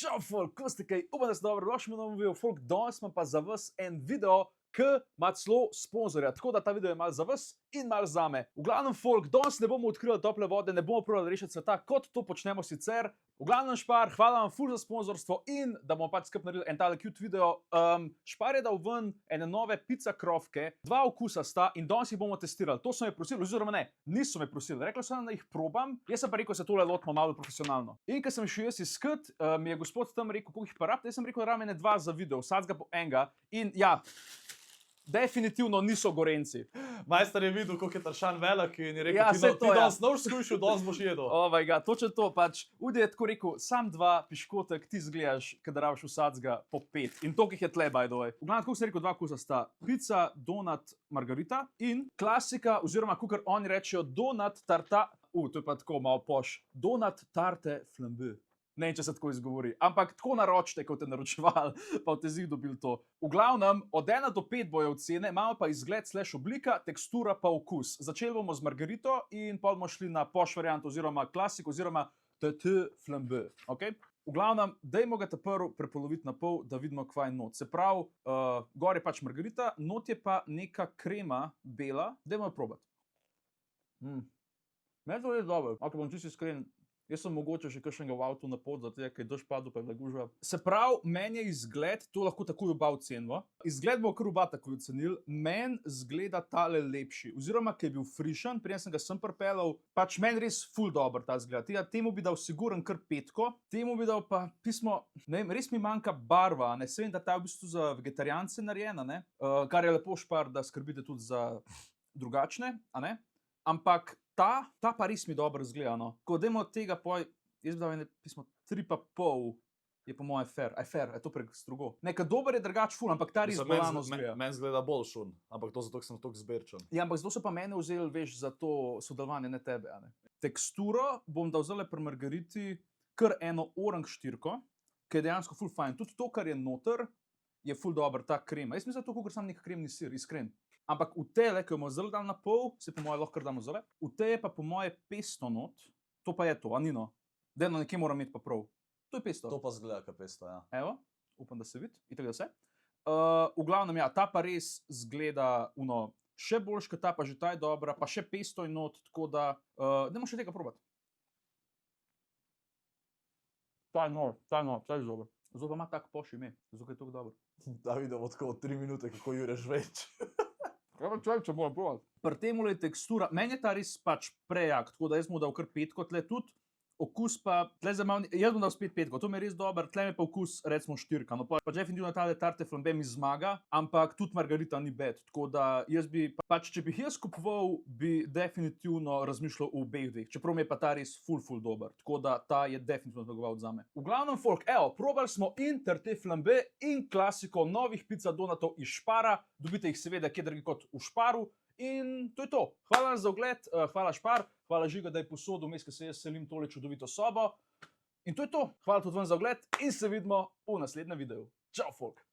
Čau, folk, ko ste kaj, upam, da ste dobro, došli v novem videu, folk, danes imam pa za vas en video, ki ima celo sponzorja, tako da ta video je malo za vas in malo zame. V glavnem, folk, danes ne bomo odkrili tople vode, ne bomo probali rešiti sveta, kot to počnemo sicer. V glavnem, Špar, hvala vam ful za sponzorstvo in da bomo pač skupaj naredili en tale cute video. Špar je dal ven ene nove pizza krofke, dva okusa sta in danes jih bomo testirali. To so me prosili, oziroma ne, niso me prosili. Rekli so, da jih probam, jaz sem pa rekel, da se tole lotimo malo profesionalno. In ko sem šel jaz iskat, mi je gospod tam rekel, koliko jih pa rabite, jaz sem rekel, da rabim ene dva za video, vsakega po enega in ja, definitivno niso gorenci. Majster je videl, koliko je tršan velik in je rekel, Ja, saj to, ti ja. danes nož skušal, danes boš jedel. Oh my god, točno to, pač, Udi je tako rekel, sam dva piškotek, ti zgledaš, kadar rabiš vsadzga po 5. In toliko jih je tle, by the way. V glavnem, kako sem rekel, dva okusa sta pizza, donut, margarita in klasika, oziroma kakor oni rečejo, donut tarta, to je pa tako malo poš, donut tarte flambe. Ne vem, če se tako izgovori, ampak tako naročite, kot te naročevali, pa v tezih dobili to. V glavnem, od 1 do 5 bojo ocene, imamo pa izgled / oblika, tekstura pa okus. Začeli bomo z margarito in pa bomo šli na poš varianto, oziroma klasik, oziroma tarte flambe. Okay? V glavnem, dajmo ga prvo prepoloviti na pol, da vidimo, kva je not. Se pravi, gor je pač margarita, not je pa neka krema bela. Dajmo jo probati. Meni to je dobro, ako bom čisto iskren. Jaz sem mogoče še kakšnega v avtu na pot, zato ker je dež padel, pa je bila gužva. Se pravi, meni je izgled, to lahko takoj oba ocenimo. Izgled bo kar oba takoj ocenili. Meni zgleda tale lepši, oziroma, ker je bil frišen, preden sem ga sem pripeljal, pač meni res ful dober ta zgled. Temu bi dal siguren kar 5, temu bi dal pa pismo, ne vem, res mi manjka barva, ne, se vem, da ta je v bistvu za vegetarijance narejena, ne, kar je lepo, Špar, da skrbite tudi za drugačne, a ne, ampak ta pa res mi dobro zgleda, no. Ko dajmo od tega poj, jaz bi dal ene pismo 3,5, je po moje fair. Aj fair, je to prek strogo. Nekaj dober je drugač ful, ampak ta res bolano zgleda. Meni zgleda bolj šun, ampak to zato, ker sem toliko zberčen. Ja, ampak zato so pa mene vzeli, veš, za to sodelovanje, ne tebe, a ne. Teksturo bom dal zdajle pri margariti kar eno orang 4, ki je dejansko ful fajn. Tudi to, kar je noter, je ful dober, ta krema. Jaz mislim, da to kakor sam nek kremni sir, iskren. Ampak v tele, ki jo bomo zdaj dali na pol, se po moje lahko kar damo zdaj, v te je pa po moje pesto not, to pa je to, a ni no? Dejno nekje mora imeti pa prav. To je pesto. To pa zgleda kot pesto, ja. Evo, upam, da se vidi, itak da se. V glavnem, ja, ta pa res zgleda, še boljš, kot ta pa že ta je dobra, pa še pesto je not, tako da, dajmo še tega probati. Ta je dober. Zato pa ima tak poš ime, zato je tako dober. Da vidimo tako 3 minute, kako jureš več. Ja, pa čovek, če moram probati. Pri temu je tekstura, meni je ta res pač prejak, tako da jaz mu dal kar 5, tle tudi. Okus pa, tle za malo, jaz bom dal spet 5, to mi je res dober, tle mi pa okus recimo 4. No pa definitivno tale tarte flambe mi zmaga, ampak tudi margarita ni bad, tako da jaz bi, pač če bi jaz kupoval, bi definitivno razmišljal o obeh dveh, čeprav mi je pa ta res ful dober, tako da ta je definitivno zmagoval zame. V glavnem, folk, evo, probali smo in tarte flambe in klasiko novih pizza donutov iz Špara, dobite jih seveda kje drugje kot v Šparu. In to je to. Hvala za ogled, hvala Špar, hvala Žiga, da je posodil vmes, ker se jaz selim tole čudovito sobo. In to je to. Hvala tudi vam za ogled in se vidimo v naslednjem videu. Čau, folk!